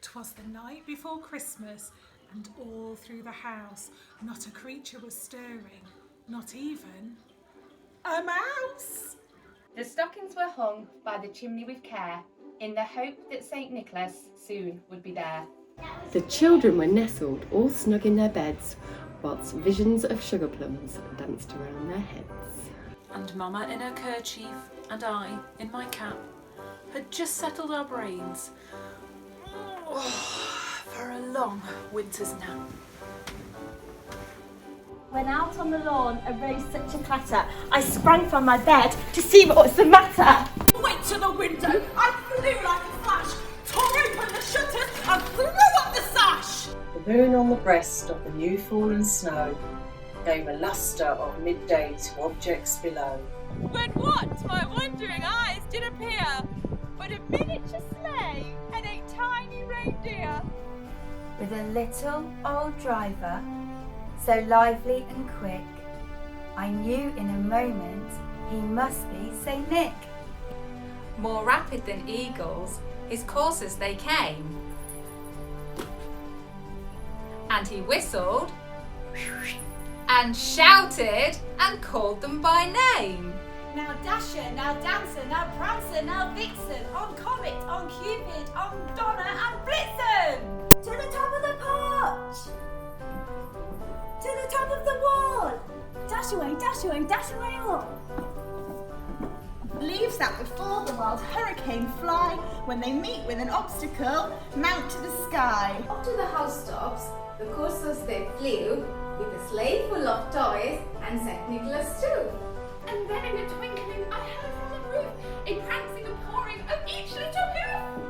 'Twas the night before Christmas, and all through the house not a creature was stirring, not even a mouse. The stockings were hung by the chimney with care, in the hope that St. Nicholas soon would be there. The children were nestled all snug in their beds, whilst visions of sugar plums danced around their heads. And Mama in her kerchief, and I in my cap, had just settled our brains for a long winter's nap. When out on the lawn arose such a clatter, I sprang from my bed to see what was the matter. Went to the window, I flew like a flash, tore open the shutters and threw up the sash. The moon on the breast of the new fallen snow gave a lustre of midday to objects below. When what my wondering eyes did appear, but a miniature sleigh and a tiny reindeer. With a little old driver, so lively and quick, I knew in a moment he must be St. Nick. More rapid than eagles, his coursers they came, and he whistled and shouted and called them by name. Now Dasher, now Dancer, now Prancer, now Vixen, on Comet, on Cupid, on Donner and Blitzen! To the top of the porch! To the top of the wall! Dash away, dash away, dash away all! Leaves that before the wild hurricane fly, when they meet with an obstacle, mount to the sky. Up to the housetops, the coursers they flew, with a sleigh full of toys and St. Nicholas too. And then in a twinkling I heard from the roof a prancing and pouring of each little hoof.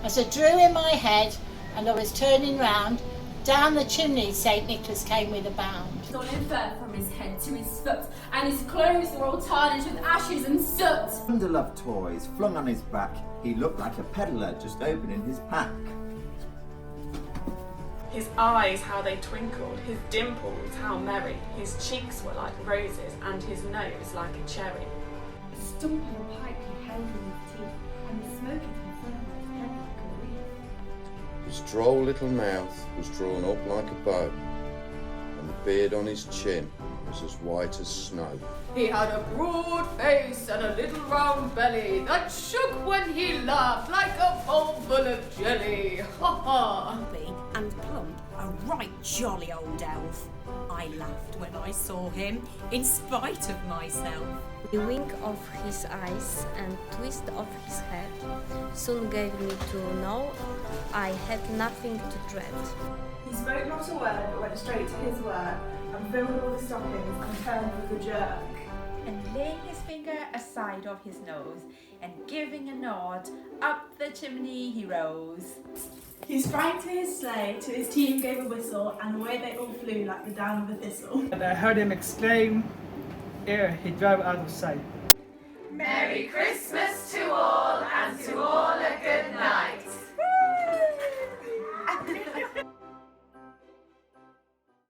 As I drew in my head and I was turning round, down the chimney St. Nicholas came with a bound. On in fur from his head to his foot, and his clothes were all tarnished with ashes and soot. Underloved toys flung on his back, he looked like a peddler just opening his pack. His eyes, how they twinkled, his dimples, how merry, his cheeks were like roses, and his nose like a cherry. A stump of a pipe he held in his teeth, and the smoke of his head like a wreath. His droll little mouth was drawn up like a bow, and the beard on his chin was as white as snow. He had a broad face and a little round belly that shook when he laughed like a bowl full of jelly. Ha ha! And plump, a right jolly old elf. I laughed when I saw him, in spite of myself. The wink of his eyes and twist of his head soon gave me to know I had nothing to dread. He spoke not a word, but went straight to his work, and filled all the stockings and turned with a jerk. And laying his finger aside of his nose, and giving a nod, up the chimney he rose. He sprang to his sleigh, to his team gave a whistle, and away they all flew like the down of a thistle. And I heard him exclaim, ere he drove out of sight. Merry Christmas to all, and to all a good night.